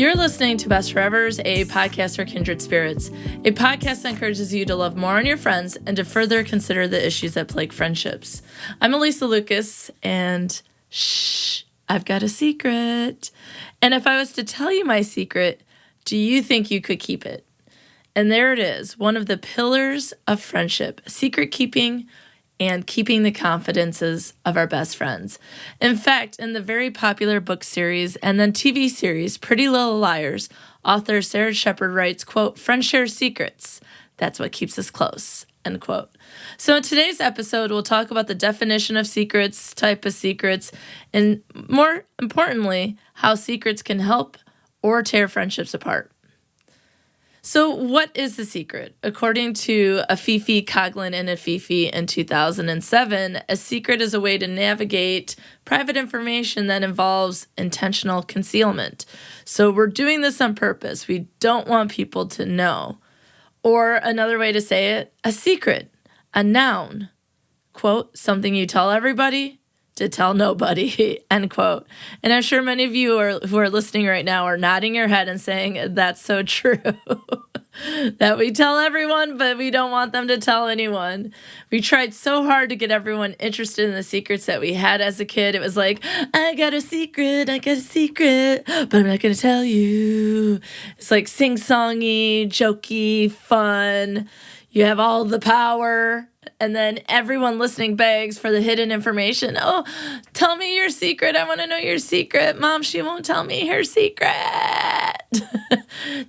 You're listening to Best Forevers, a podcast for kindred spirits, a podcast that encourages you to love more on your friends and to further consider the issues that plague friendships. I'm Alysa Lucas, and shh, I've got a secret. And if I was to tell you my secret, do you think you could keep it? And there it is, one of the pillars of friendship, secret keeping and keeping the confidences of our best friends. In fact, in the very popular book series and then TV series, Pretty Little Liars, author Sarah Shepard writes, quote, "Friends share secrets. That's what keeps us close," end quote. So in today's episode, we'll talk about the definition of secrets, type of secrets, and more importantly, how secrets can help or tear friendships apart. So what is the secret? According to Afifi, Caughlin, and Afifi in 2007, a secret is a way to navigate private information that involves intentional concealment. So we're doing this on purpose. We don't want people to know. Or another way to say it, a secret, a noun. Quote, something you tell everybody to tell nobody, end quote. And I'm sure many of you who are listening right now are nodding your head and saying, that's so true. That we tell everyone, but we don't want them to tell anyone. We tried so hard to get everyone interested in the secrets that we had as a kid. It was like, I got a secret, but I'm not going to tell you. It's like sing-songy, jokey, fun. You have all the power. And then everyone listening begs for the hidden information. Oh, tell me your secret. I want to know your secret. Mom, she won't tell me her secret.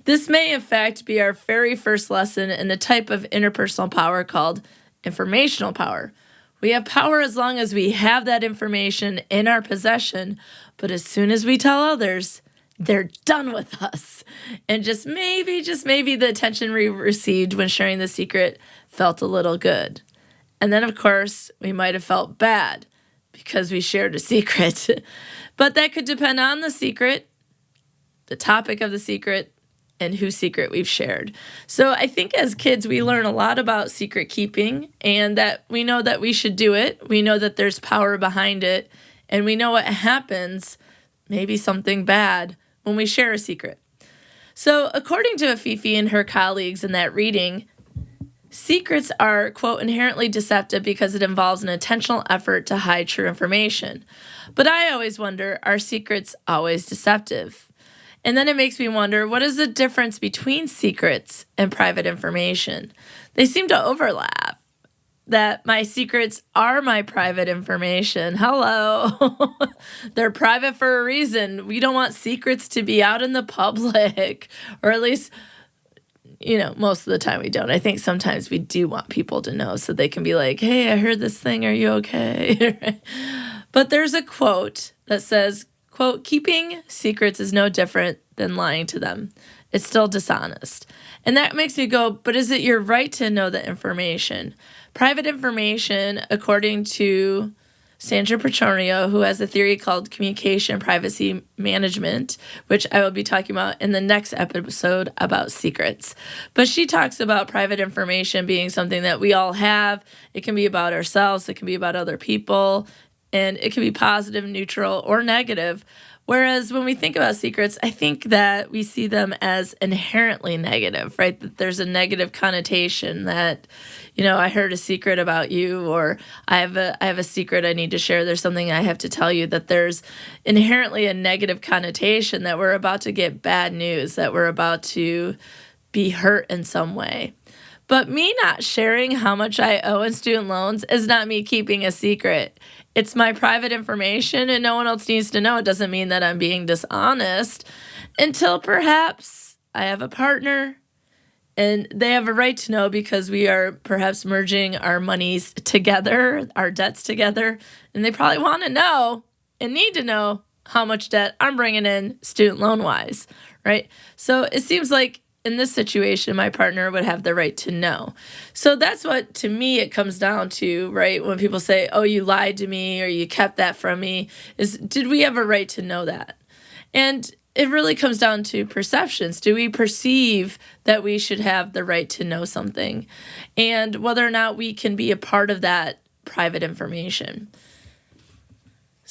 This may, in fact, be our very first lesson in a type of interpersonal power called informational power. We have power as long as we have that information in our possession, but as soon as we tell others, they're done with us. And just maybe the attention we received when sharing the secret felt a little good. And then, of course, we might have felt bad because we shared a secret. But that could depend on the secret, the topic of the secret, and whose secret we've shared. So I think as kids, we learn a lot about secret keeping and that we know that we should do it. We know that there's power behind it. And we know what happens, maybe something bad, when we share a secret. So according to Afifi and her colleagues in that reading, secrets are, quote, inherently deceptive because it involves an intentional effort to hide true information. But I always wonder, are secrets always deceptive? And then it makes me wonder, what is the difference between secrets and private information? They seem to overlap. That my secrets are my private information. Hello. They're private for a reason. We don't want secrets to be out in the public, or at least, most of the time we don't. I think sometimes we do want people to know so they can be like, hey, I heard this thing. Are you okay? But there's a quote that says, quote, keeping secrets is no different than lying to them. It's still dishonest. And that makes me go, but is it your right to know the information? Private information, according to Sandra Petronio, who has a theory called communication privacy management, which I will be talking about in the next episode about secrets. But she talks about private information being something that we all have. It can be about ourselves. It can be about other people. And it can be positive, neutral, or negative. Whereas when we think about secrets, I think that we see them as inherently negative, right? That there's a negative connotation that, I heard a secret about you, or I have a secret I need to share. There's something I have to tell you, that there's inherently a negative connotation that we're about to get bad news, that we're about to be hurt in some way. But me not sharing how much I owe in student loans is not me keeping a secret. It's my private information and no one else needs to know. It doesn't mean that I'm being dishonest until perhaps I have a partner and they have a right to know because we are perhaps merging our monies together, our debts together, and they probably want to know and need to know how much debt I'm bringing in student loan-wise, right? So it seems like in this situation, my partner would have the right to know. So that's what, to me, it comes down to, right? When people say, oh, you lied to me or you kept that from me, is did we have a right to know that? And it really comes down to perceptions. Do we perceive that we should have the right to know something? And whether or not we can be a part of that private information.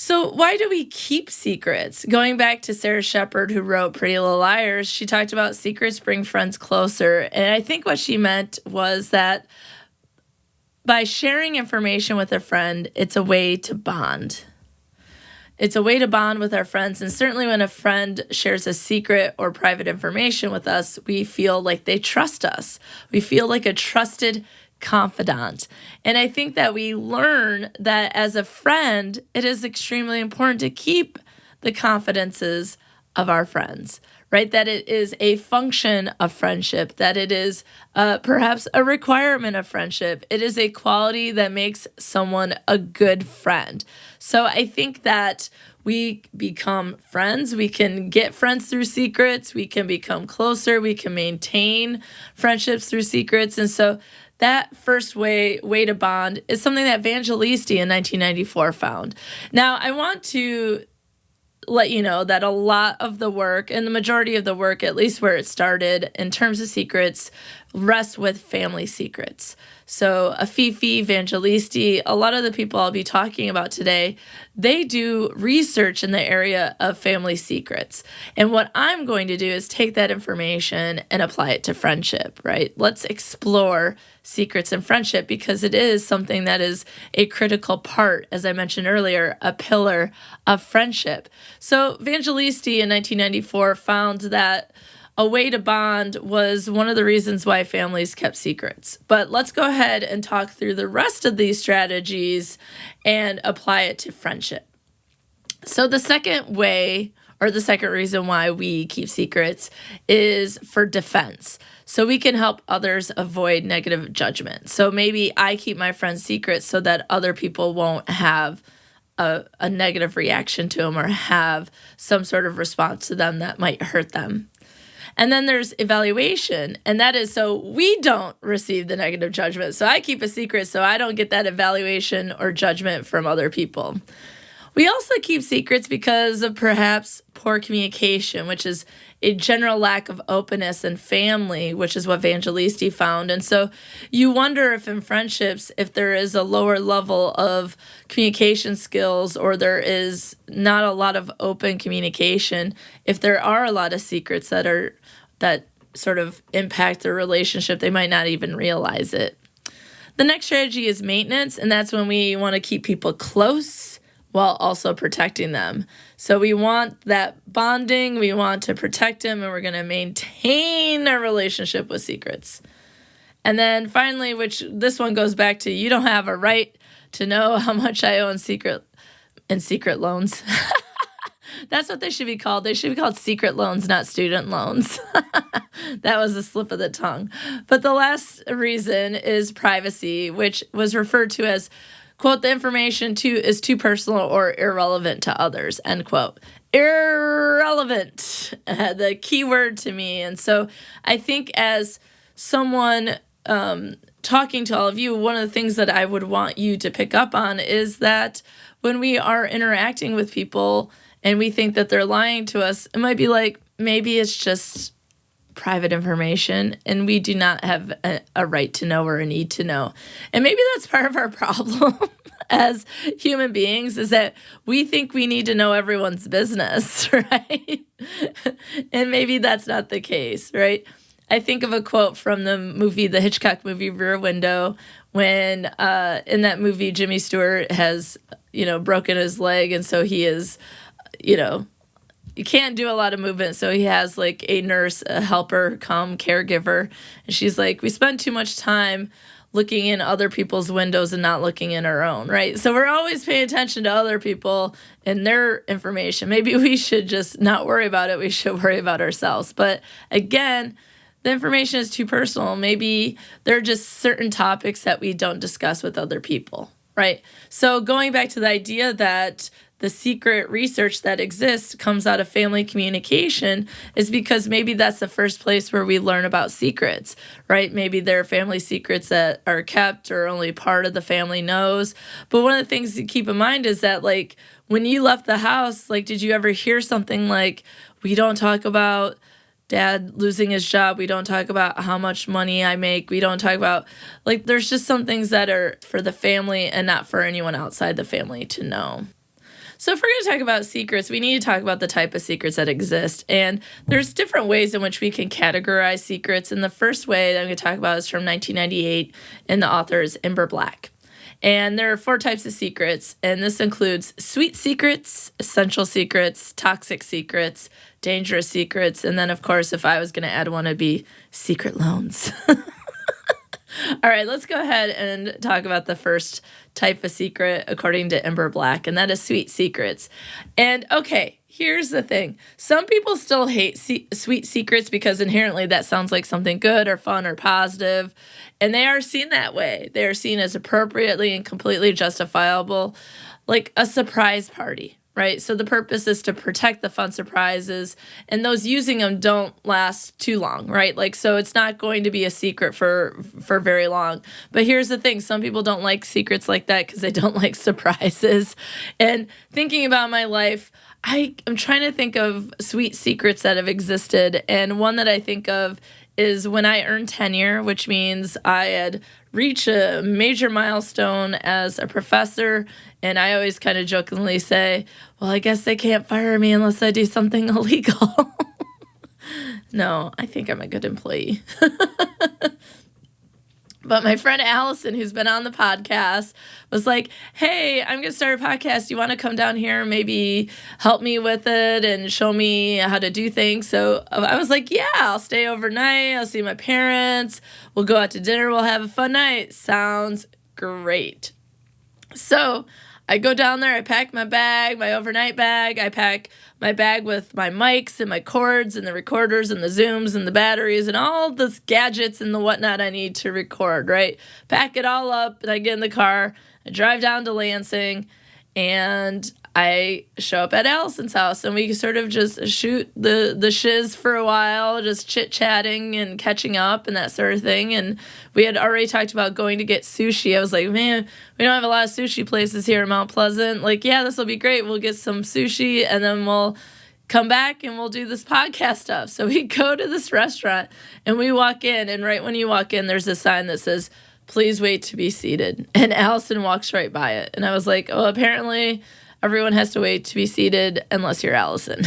So why do we keep secrets? Going back to Sarah Shepard, who wrote Pretty Little Liars, she talked about secrets bring friends closer. And I think what she meant was that by sharing information with a friend, it's a way to bond. It's a way to bond with our friends. And certainly when a friend shares a secret or private information with us, we feel like they trust us. We feel like a trusted confidant. And I think that we learn that as a friend, it is extremely important to keep the confidences of our friends, right? That it is a function of friendship, that it is perhaps a requirement of friendship. It is a quality that makes someone a good friend. So I think that we become friends. We can get friends through secrets. We can become closer. We can maintain friendships through secrets. And so that first way to bond is something that Vangelisti in 1994 found. Now, I want to let you know that a lot of the work, and the majority of the work, at least where it started in terms of secrets, rests with family secrets. So Afifi, Vangelisti, a lot of the people I'll be talking about today, they do research in the area of family secrets. And what I'm going to do is take that information and apply it to friendship, right? Let's explore secrets and friendship because it is something that is a critical part, as I mentioned earlier, a pillar of friendship. So Vangelisti in 1994 found that a way to bond was one of the reasons why families kept secrets. But let's go ahead and talk through the rest of these strategies and apply it to friendship. So the second way, or the second reason why we keep secrets, is for defense. So we can help others avoid negative judgment. So maybe I keep my friends' secrets so that other people won't have a negative reaction to them or have some sort of response to them that might hurt them. And then there's evaluation, and that is so we don't receive the negative judgment. So I keep a secret so I don't get that evaluation or judgment from other people. We also keep secrets because of perhaps poor communication, which is a general lack of openness in family, which is what Vangelisti found. And so you wonder if in friendships, if there is a lower level of communication skills or there is not a lot of open communication, if there are a lot of secrets that sort of impact the relationship, they might not even realize it. The next strategy is maintenance, and that's when we want to keep people close while also protecting them. So we want that bonding, we want to protect them, and we're going to maintain our relationship with secrets. And then finally, which this one goes back to, you don't have a right to know how much I owe in secret loans. That's what they should be called. They should be called secret loans, not student loans. That was a slip of the tongue. But the last reason is privacy, which was referred to as, quote, the information is too personal or irrelevant to others, end quote. Irrelevant, the key word to me. And so I think as someone talking to all of you, one of the things that I would want you to pick up on is that when we are interacting with people and we think that they're lying to us, it might be like, maybe it's just private information and we do not have a right to know or a need to know. And maybe that's part of our problem as human beings, is that we think we need to know everyone's business, right? And maybe that's not the case, right? I think of a quote from the Hitchcock movie Rear Window, when in that movie Jimmy Stewart has, broken his leg, and so he is, you can't do a lot of movement, so he has like a nurse, a helper, caregiver, and she's like, we spend too much time looking in other people's windows and not looking in our own, right? So we're always paying attention to other people and their information. Maybe we should just not worry about it. We should worry about ourselves. But again, the information is too personal. Maybe there are just certain topics that we don't discuss with other people, right? So going back to the idea that the secret research that exists comes out of family communication is because maybe that's the first place where we learn about secrets, right? Maybe there are family secrets that are kept or only part of the family knows. But one of the things to keep in mind is that, like, when you left the house, like, did you ever hear something like, we don't talk about Dad losing his job, we don't talk about how much money I make, we don't talk about, like, there's just some things that are for the family and not for anyone outside the family to know. So if we're going to talk about secrets, we need to talk about the type of secrets that exist. And there's different ways in which we can categorize secrets. And the first way that I'm going to talk about is from 1998, and the author is Ember Black. And there are 4 types of secrets, and this includes sweet secrets, essential secrets, toxic secrets, dangerous secrets, and then, of course, if I was going to add one, it'd be secret loans. All right, let's go ahead and talk about the first type of secret according to Ember Black, and that is sweet secrets. And okay, here's the thing. Some people still hate sweet secrets because inherently that sounds like something good or fun or positive, and they are seen that way. They are seen as appropriately and completely justifiable, like a surprise party. Right? So the purpose is to protect the fun surprises, and those using them don't last too long, right? Like, so it's not going to be a secret for very long. But here's the thing. Some people don't like secrets like that because they don't like surprises. And thinking about my life, I'm trying to think of sweet secrets that have existed. And one that I think of is when I earned tenure, which means I had reached a major milestone as a professor. And I always kind of jokingly say, well, I guess they can't fire me unless I do something illegal. No, I think I'm a good employee. But my friend Allison, who's been on the podcast, was like, hey, I'm going to start a podcast. You want to come down here and maybe help me with it and show me how to do things? So I was like, yeah, I'll stay overnight. I'll see my parents. We'll go out to dinner. We'll have a fun night. Sounds great. So I go down there. I pack my bag, my overnight bag. I pack my bag with my mics and my cords and the recorders and the Zooms and the batteries and all the gadgets and the whatnot I need to record, right? Pack it all up, and I get in the car. I drive down to Lansing, and I show up at Allison's house, and we sort of just shoot the shiz for a while, just chit-chatting and catching up and that sort of thing. And we had already talked about going to get sushi. I was like, man, we don't have a lot of sushi places here in Mount Pleasant. Like, yeah, this will be great. We'll get some sushi, and then we'll come back and we'll do this podcast stuff. So we go to this restaurant, and we walk in, and right when you walk in, there's a sign that says, please wait to be seated. And Allison walks right by it. And I was like, oh, apparently everyone has to wait to be seated unless you're Allison.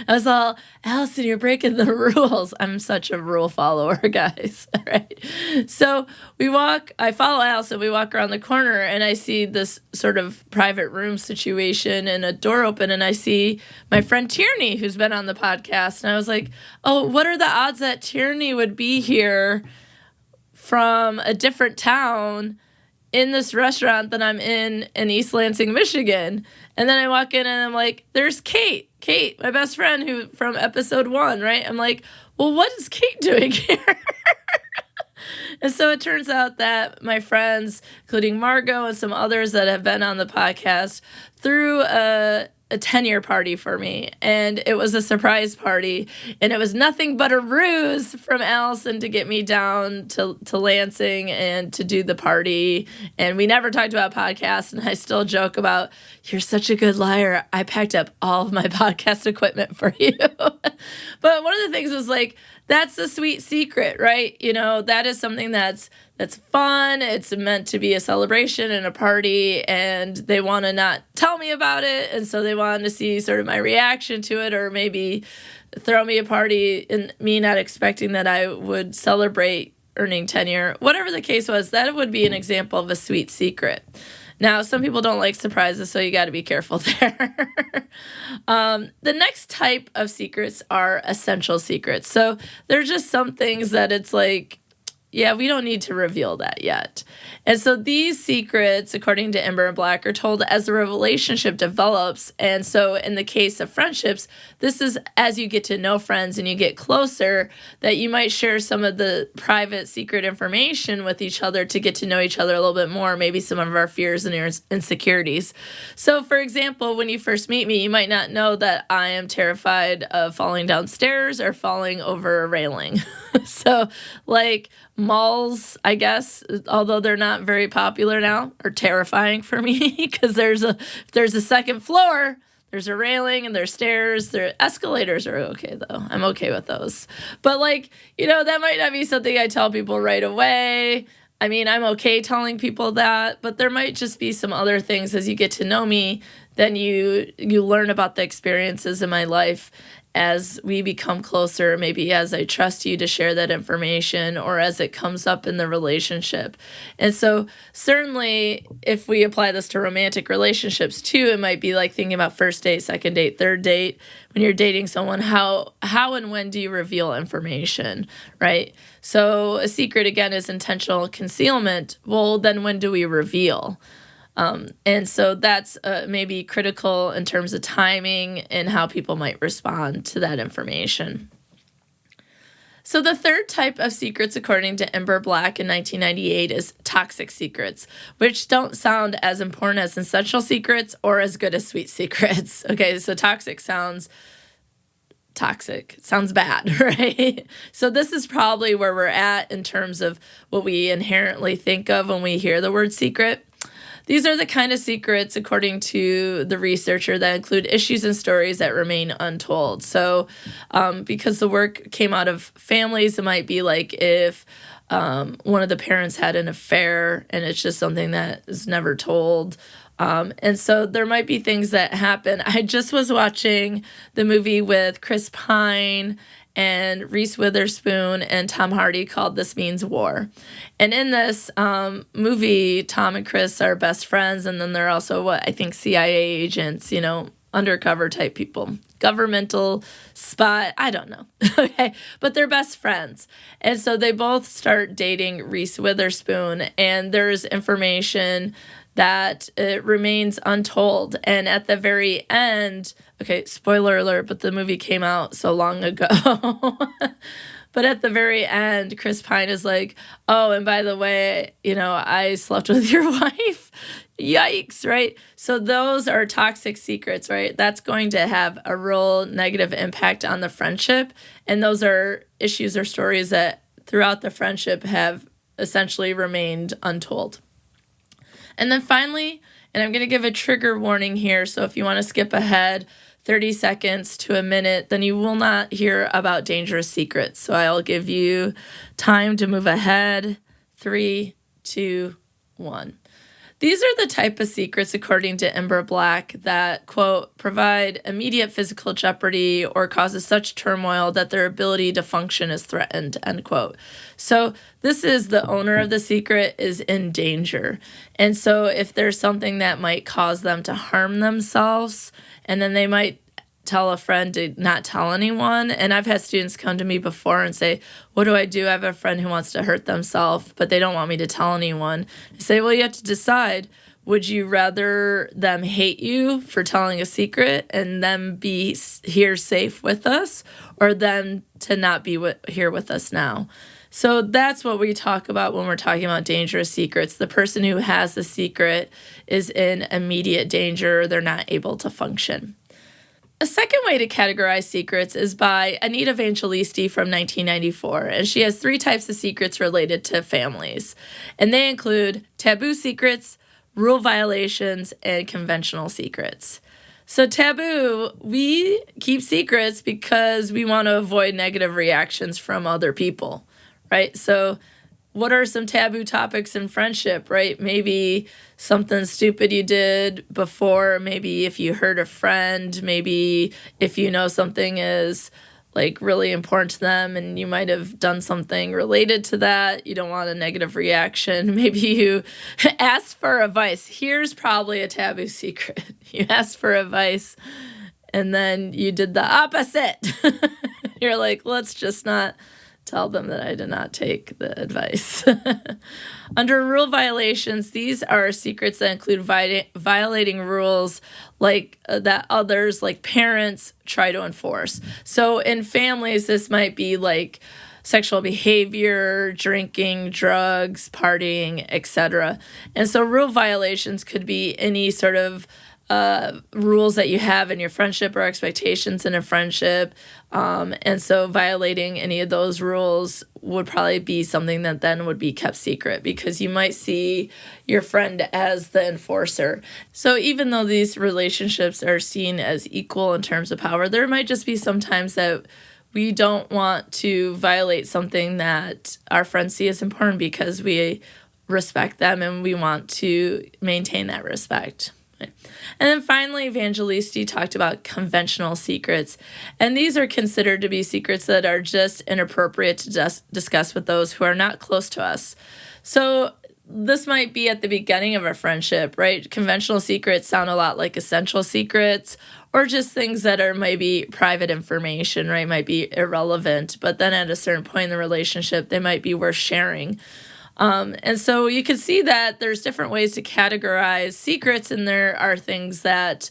I was all, Allison, you're breaking the rules. I'm such a rule follower, guys. All right. So I follow Allison. We walk around the corner, and I see this sort of private room situation and a door open, and I see my friend Tierney, who's been on the podcast. And I was like, oh, what are the odds that Tierney would be here from a different town in this restaurant that I'm in East Lansing, Michigan? And then I walk in, and I'm like, there's Kate, my best friend who from episode 1, right? I'm like, well, what is Kate doing here? And so it turns out that my friends, including Margot and some others that have been on the podcast, threw a 10-year party for me, and it was a surprise party, and it was nothing but a ruse from Allison to get me down to Lansing and to do the party. And we never talked about podcasts, and I still joke about, you're such a good liar, I packed up all of my podcast equipment for you. But one of the things is like, that's the sweet secret, right? You know, that is something that's fun. It's meant to be a celebration and a party, and they want to not tell me about it, and so they want to see sort of my reaction to it, or maybe throw me a party and me not expecting that I would celebrate earning tenure. Whatever the case was, that would be an example of a sweet secret. Now, some people don't like surprises, so you got to be careful there. The next type of secrets are essential secrets. So they're just some things that it's like, yeah, we don't need to reveal that yet. And so these secrets, according to Ember and Black, are told as the relationship develops. And so in the case of friendships, this is as you get to know friends and you get closer, that you might share some of the private secret information with each other to get to know each other a little bit more, maybe some of our fears and insecurities. So for example, when you first meet me, you might not know that I am terrified of falling downstairs or falling over a railing. So like malls, I guess, although they're not very popular now, are terrifying for me because there's a second floor, there's a railing, and there's stairs. Their escalators are okay, though. I'm okay with those. But, like, you know, that might not be something I tell people right away. I mean, I'm okay telling people that, but there might just be some other things as you get to know me, then you learn about the experiences in my life as we become closer, maybe as I trust you to share that information or as it comes up in the relationship. And so certainly if we apply this to romantic relationships too, it might be like thinking about first date, second date, third date. When you're dating someone, how and when do you reveal information, right? So a secret, again, is intentional concealment. Well, then when do we reveal? And so that's maybe critical in terms of timing and how people might respond to that information. So the third type of secrets, according to Ember Black in 1998, is toxic secrets, which don't sound as important as essential secrets or as good as sweet secrets. Okay, so toxic sounds toxic. It sounds bad, right? So this is probably where we're at in terms of what we inherently think of when we hear the word secret. These are the kind of secrets, according to the researcher, that include issues and stories that remain untold. So because the work came out of families, it might be like if one of the parents had an affair and it's just something that is never told. And so there might be things that happen. I just was watching the movie with Chris Pine and Reese Witherspoon and Tom Hardy called This Means War. And in this movie, Tom and Chris are best friends, and then they're also what I think CIA agents, undercover type people, governmental spy, I don't know. Okay, but they're best friends. And so they both start dating Reese Witherspoon, and there's information that it remains untold. And at the very end, okay, spoiler alert, but the movie came out so long ago. But at the very end, Chris Pine is like, oh, and by the way, I slept with your wife. Yikes, right? So those are toxic secrets, right? That's going to have a real negative impact on the friendship. And those are issues or stories that throughout the friendship have essentially remained untold. And then finally, and I'm going to give a trigger warning here, so if you want to skip ahead 30 seconds to a minute, then you will not hear about dangerous secrets. So I'll give you time to move ahead. 3, 2, 1. These are the type of secrets, according to Ember Black, that, quote, provide immediate physical jeopardy or causes such turmoil that their ability to function is threatened, end quote. So this is the owner of the secret is in danger. And so if there's something that might cause them to harm themselves, and then they might tell a friend to not tell anyone. And I've had students come to me before and say, what do? I have a friend who wants to hurt themselves, but they don't want me to tell anyone. I say, well, you have to decide, would you rather them hate you for telling a secret and them be here safe with us, or them to not be here with us now? So that's what we talk about when we're talking about dangerous secrets. The person who has the secret is in immediate danger. They're not able to function. A second way to categorize secrets is by Anita Vangelisti from 1994, and she has 3 types of secrets related to families, and they include taboo secrets, rule violations, and conventional secrets. So taboo, we keep secrets because we want to avoid negative reactions from other people, right? So what are some taboo topics in friendship, right? Maybe something stupid you did before, maybe if you hurt a friend, maybe if you know something is like really important to them and you might have done something related to that. You don't want a negative reaction. Maybe you asked for advice. Here's probably a taboo secret. You asked for advice and then you did the opposite. You're like, let's just not tell them that I did not take the advice. Under rule violations, these are secrets that include violating rules like that others, like parents, try to enforce. So in families, this might be like sexual behavior, drinking, drugs, partying, etc. And so rule violations could be any sort of rules that you have in your friendship or expectations in a friendship. And so violating any of those rules would probably be something that then would be kept secret because you might see your friend as the enforcer. So even though these relationships are seen as equal in terms of power, there might just be sometimes that we don't want to violate something that our friends see as important because we respect them, and we want to maintain that respect. And then finally, Vangelisti talked about conventional secrets. And these are considered to be secrets that are just inappropriate to discuss with those who are not close to us. So this might be at the beginning of a friendship, right? Conventional secrets sound a lot like essential secrets, or just things that are maybe private information, right? Might be irrelevant. But then at a certain point in the relationship, they might be worth sharing. And so you can see that there's different ways to categorize secrets, and there are things that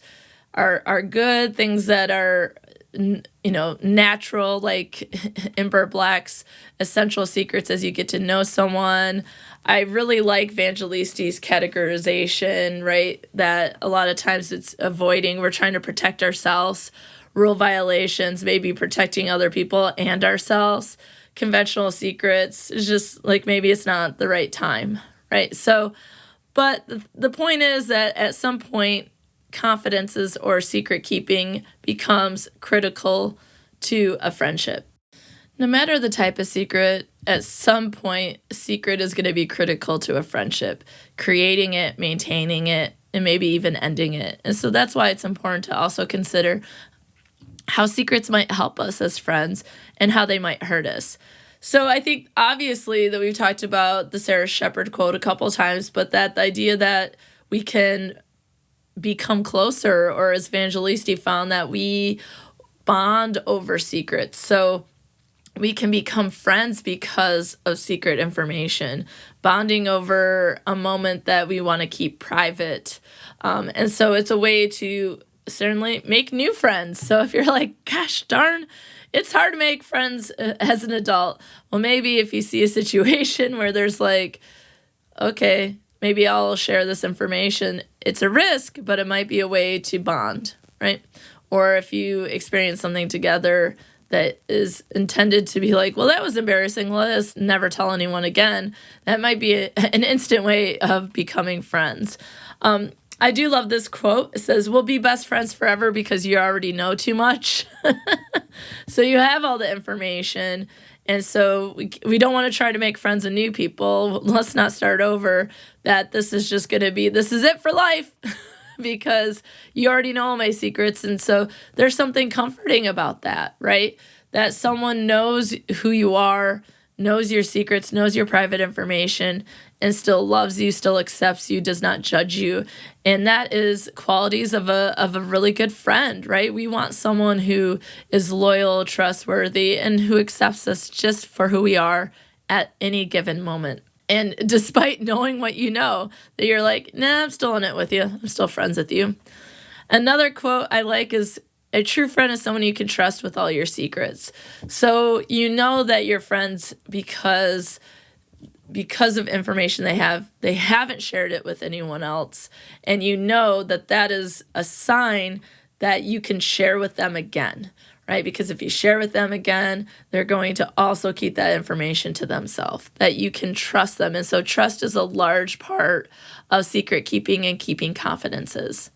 are good, things that are natural, like in Bert Black's Essential Secrets as you get to know someone. I really like Vangelisti's categorization, right? That a lot of times it's avoiding, we're trying to protect ourselves, rule violations, maybe protecting other people and ourselves. Conventional secrets is just like maybe it's not the right time, right? So, but the point is that at some point, confidences or secret keeping becomes critical to a friendship. No matter the type of secret, at some point, a secret is going to be critical to a friendship, creating it, maintaining it, and maybe even ending it. And so that's why it's important to also consider how secrets might help us as friends and how they might hurt us. So I think obviously that we've talked about the Sarah Shepard quote a couple times, but that the idea that we can become closer, or as Vangelisti found, that we bond over secrets. So we can become friends because of secret information, bonding over a moment that we want to keep private. And so it's a way to certainly make new friends. So if you're like, gosh darn, it's hard to make friends as an adult. Well, maybe if you see a situation where there's like, okay, maybe I'll share this information. It's a risk, but it might be a way to bond, right? Or if you experience something together that is intended to be like, well, that was embarrassing, let us never tell anyone again. That might be an instant way of becoming friends. I do love this quote. It says, we'll be best friends forever because you already know too much. So you have all the information. And so we don't want to try to make friends with new people. Let's not start over. That this is just going to be, this is it for life because you already know all my secrets. And so there's something comforting about that, right? That someone knows who you are, knows your secrets, knows your private information, and still loves you, still accepts you, does not judge you. And that is qualities of a really good friend, right? We want someone who is loyal, trustworthy, and who accepts us just for who we are at any given moment. And despite knowing what you know, that you're like, nah, I'm still in it with you. I'm still friends with you. Another quote I like is, a true friend is someone you can trust with all your secrets. So you know that you're friends because of information they haven't shared it with anyone else. And you know that that is a sign that you can share with them again, right? Because if you share with them again, they're going to also keep that information to themselves, that you can trust them. And so trust is a large part of secret keeping and keeping confidences.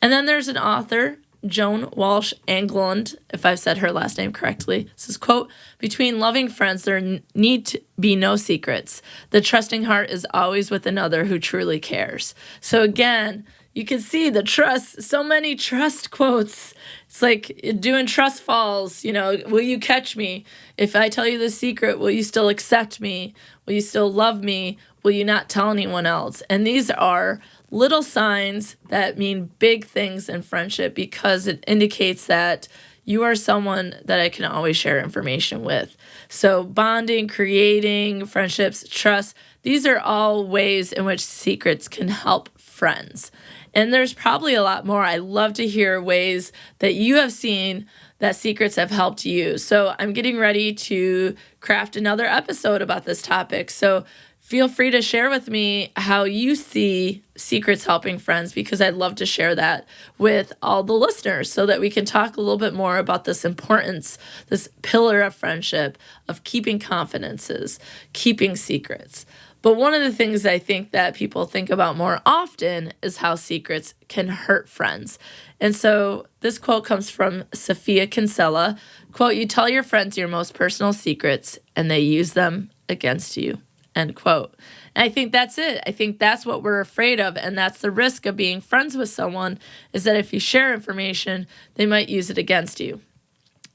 And then there's an author, Joan Walsh Anglund, if I've said her last name correctly, says, quote, between loving friends, there need to be no secrets. The trusting heart is always with another who truly cares. So again, you can see the trust, so many trust quotes. It's like doing trust falls, will you catch me? If I tell you the secret, will you still accept me? Will you still love me? Will you not tell anyone else? And these are little signs that mean big things in friendship because it indicates that you are someone that I can always share information with. So bonding, creating friendships, trust, these are all ways in which secrets can help friends. And there's probably a lot more. I love to hear ways that you have seen that secrets have helped you. So I'm getting ready to craft another episode about this topic. So feel free to share with me how you see secrets helping friends, because I'd love to share that with all the listeners so that we can talk a little bit more about this importance, this pillar of friendship, of keeping confidences, keeping secrets. But one of the things I think that people think about more often is how secrets can hurt friends. And so this quote comes from Sophia Kinsella. Quote, you tell your friends your most personal secrets and they use them against you. end quote. And I think that's it. I think that's what we're afraid of. And that's the risk of being friends with someone, is that if you share information, they might use it against you.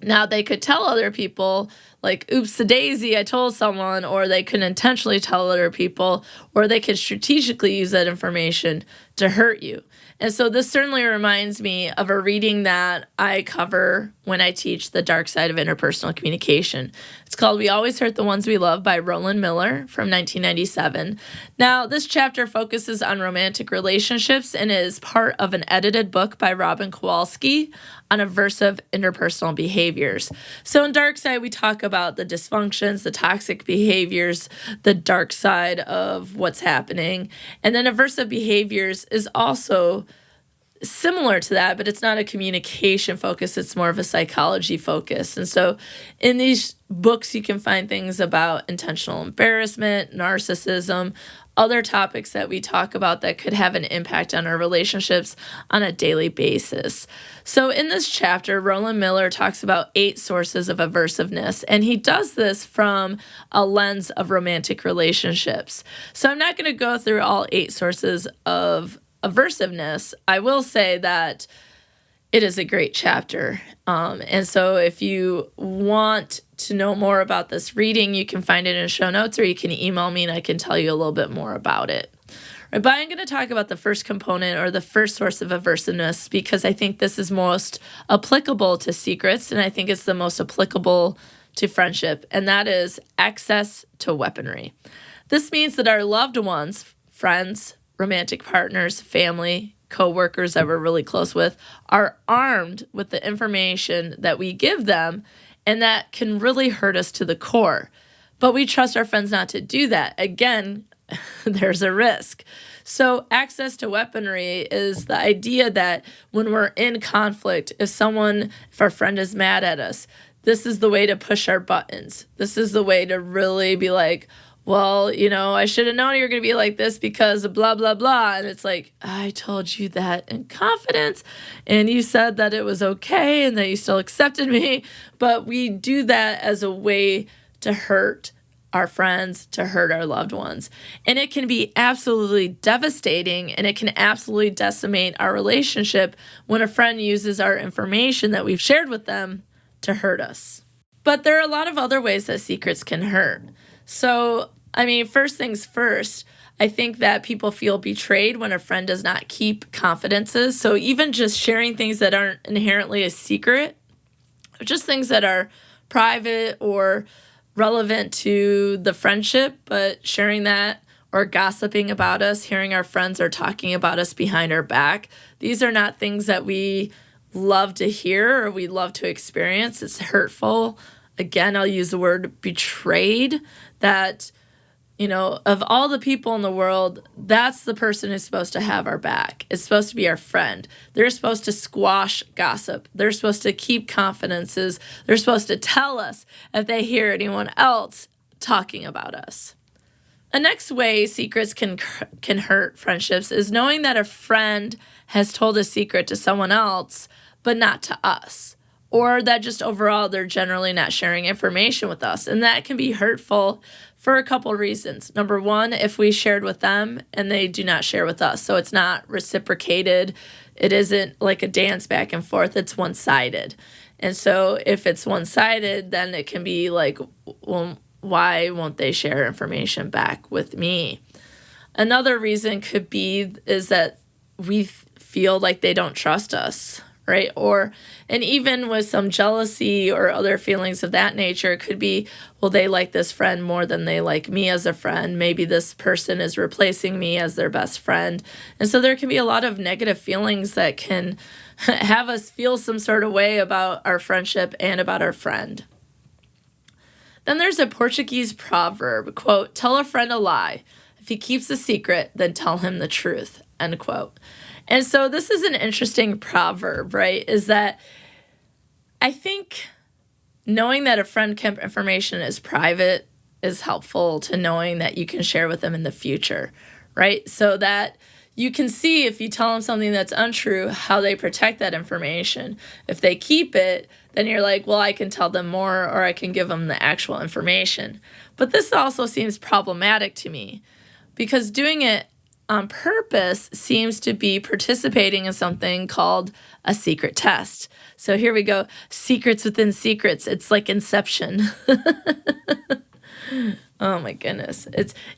Now, they could tell other people, like, oops, a daisy, I told someone, or they could intentionally tell other people, or they could strategically use that information to hurt you. And so this certainly reminds me of a reading that I cover when I teach the dark side of interpersonal communication. It's called We Always Hurt the Ones We Love by Roland Miller from 1997. Now, this chapter focuses on romantic relationships and is part of an edited book by Robin Kowalski on aversive interpersonal behaviors. So in Dark Side, we talk about the dysfunctions, the toxic behaviors, the dark side of what's happening. And then aversive behaviors is also similar to that, but it's not a communication focus. It's more of a psychology focus. And so in these books, you can find things about intentional embarrassment, narcissism, other topics that we talk about that could have an impact on our relationships on a daily basis. So in this chapter, Roland Miller talks about 8 sources of aversiveness, and he does this from a lens of romantic relationships. So I'm not going to go through all 8 sources of aversiveness. I will say that it is a great chapter. And so if you want to know more about this reading, you can find it in show notes, or you can email me and I can tell you a little bit more about it. Right, but I'm going to talk about the first component, or the first source of aversiveness, because I think this is most applicable to secrets, and I think it's the most applicable to friendship, and that is access to weaponry. This means that our loved ones, friends, romantic partners, family, co-workers that we're really close with, are armed with the information that we give them, and that can really hurt us to the core. But we trust our friends not to do that. Again, there's a risk. So access to weaponry is the idea that when we're in conflict, if our friend is mad at us, this is the way to push our buttons. This is the way to really be like, well, I should have known you were going to be like this because of blah, blah, blah. And it's like, I told you that in confidence, and you said that it was okay and that you still accepted me. But we do that as a way to hurt our friends, to hurt our loved ones. And it can be absolutely devastating, and it can absolutely decimate our relationship when a friend uses our information that we've shared with them to hurt us. But there are a lot of other ways that secrets can hurt. So, first things first, I think that people feel betrayed when a friend does not keep confidences. So even just sharing things that aren't inherently a secret, or just things that are private or relevant to the friendship, but sharing that, or gossiping about us, hearing our friends are talking about us behind our back, these are not things that we love to hear or we love to experience. It's hurtful. Again, I'll use the word betrayed, that, of all the people in the world, that's the person who's supposed to have our back. It's supposed to be our friend. They're supposed to squash gossip. They're supposed to keep confidences. They're supposed to tell us if they hear anyone else talking about us. The next way secrets can hurt friendships is knowing that a friend has told a secret to someone else, but not to us. Or that just overall they're generally not sharing information with us. And that can be hurtful for a couple reasons. Number one, if we shared with them and they do not share with us. So it's not reciprocated. It isn't like a dance back and forth. It's one-sided. And so if it's one-sided, then it can be like, well, why won't they share information back with me? Another reason could be is that we feel like they don't trust us, right? And even with some jealousy or other feelings of that nature, it could be, well, they like this friend more than they like me as a friend. Maybe this person is replacing me as their best friend. And so there can be a lot of negative feelings that can have us feel some sort of way about our friendship and about our friend. Then there's a Portuguese proverb, quote, "Tell a friend a lie. If he keeps a secret, then tell him the truth," end quote. And so this is an interesting proverb, right? Is that I think knowing that a friend kept information is private is helpful to knowing that you can share with them in the future, right? So that you can see if you tell them something that's untrue, how they protect that information. If they keep it, then you're like, well, I can tell them more, or I can give them the actual information. But this also seems problematic to me, because doing it on purpose seems to be participating in something called a secret test. So here we go. Secrets within secrets. It's like Inception. Oh my goodness.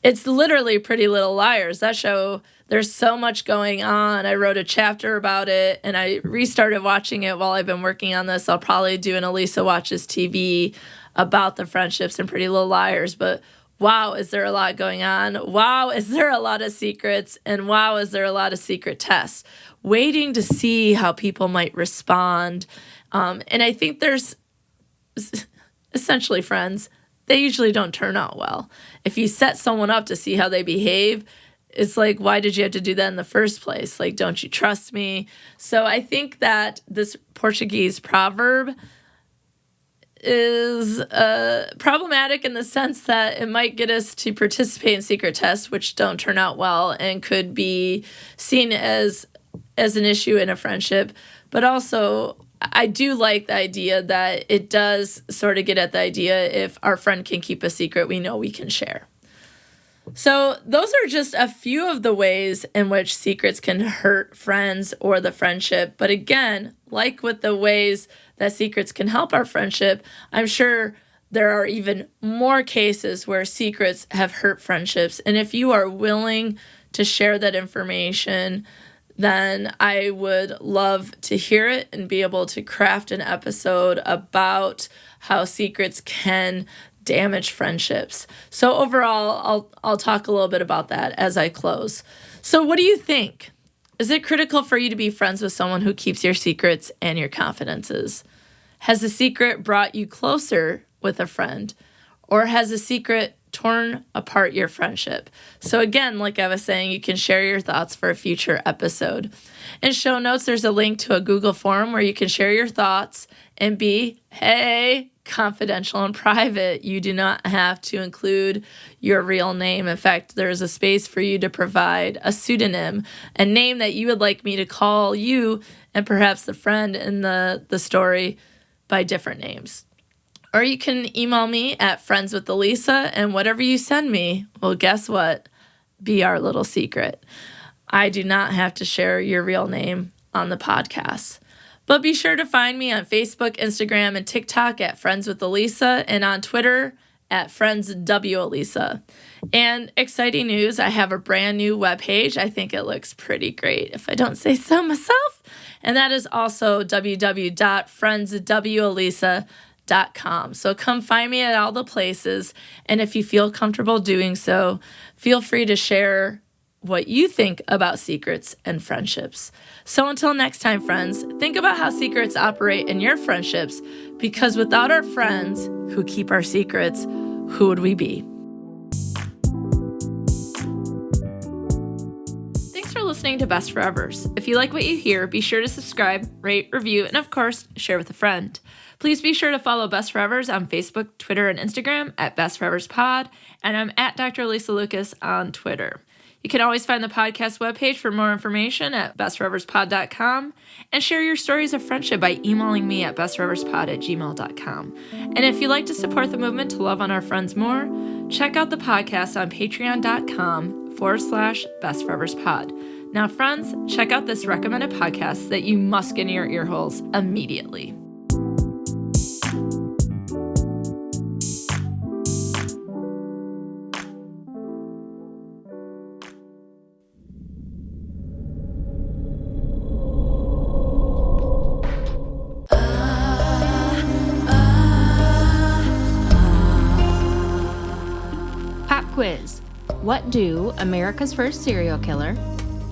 It's literally Pretty Little Liars. That show, there's so much going on. I wrote a chapter about it, and I restarted watching it while I've been working on this. I'll probably do an Alysa Watches TV about the friendships in Pretty Little Liars. But wow, is there a lot going on? Wow, is there a lot of secrets? And wow, is there a lot of secret tests? Waiting to see how people might respond. And I think there's essentially, friends, they usually don't turn out well. If you set someone up to see how they behave, it's like, why did you have to do that in the first place? Like, don't you trust me? So I think that this Portuguese proverb is problematic in the sense that it might get us to participate in secret tests, which don't turn out well and could be seen as an issue in a friendship. But also, I do like the idea that it does sort of get at the idea, if our friend can keep a secret, we know we can share. So those are just a few of the ways in which secrets can hurt friends or the friendship. But again, like with the ways that secrets can help our friendship, I'm sure there are even more cases where secrets have hurt friendships. And if you are willing to share that information, then I would love to hear it and be able to craft an episode about how secrets can damage friendships. So overall, I'll talk a little bit about that as I close. So what do you think? Is it critical for you to be friends with someone who keeps your secrets and your confidences? Has a secret brought you closer with a friend? Or has a secret torn apart your friendship? So again, like I was saying, you can share your thoughts for a future episode. In show notes, there's a link to a Google form where you can share your thoughts and be, confidential and private. You do not have to include your real name. In fact, there's a space for you to provide a pseudonym, a name that you would like me to call you and perhaps the friend in the story by different names. Or you can email me at friendswithalysa, and whatever you send me, well, guess what? Be our little secret. I do not have to share your real name on the podcast. But be sure to find me on Facebook, Instagram, and TikTok at Friends with Alysa, and on Twitter at Friends W.R. And exciting news, I have a brand new webpage. I think it looks pretty great, if I don't say so myself. And that is also www.friendswalysa.com. So come find me at all the places. And if you feel comfortable doing so, feel free to share what you think about secrets and friendships. So until next time, friends, think about how secrets operate in your friendships, because without our friends who keep our secrets, who would we be? Thanks for listening to Best Forevers. If you like what you hear, be sure to subscribe, rate, review, and of course, share with a friend. Please be sure to follow Best Forevers on Facebook, Twitter, and Instagram at Best Forevers Pod, and I'm at Dr. Alysa Lucas on Twitter. You can always find the podcast webpage for more information at bestforeverspod.com, and share your stories of friendship by emailing me at bestforeverspod@gmail.com. And if you'd like to support the movement to love on our friends more, check out the podcast on patreon.com/bestforeverspod. Now, friends, check out this recommended podcast that you must get in your ear holes immediately. Quiz. What do America's first serial killer,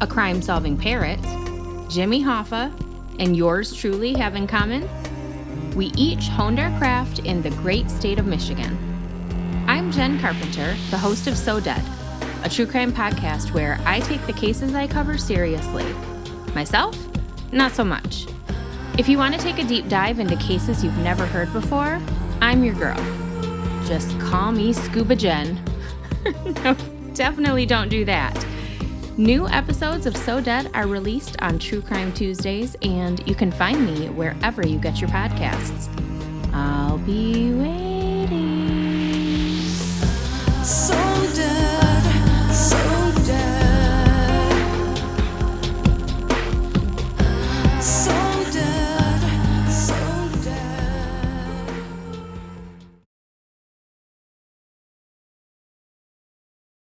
a crime-solving parrot, Jimmy Hoffa, and yours truly have in common? We each honed our craft in the great state of Michigan. I'm Jen Carpenter, the host of So Dead, a true crime podcast where I take the cases I cover seriously. Myself? Not so much. If you want to take a deep dive into cases you've never heard before, I'm your girl. Just call me Scuba Jen. No, definitely don't do that. New episodes of So Dead are released on True Crime Tuesdays, and you can find me wherever you get your podcasts. I'll be waiting. So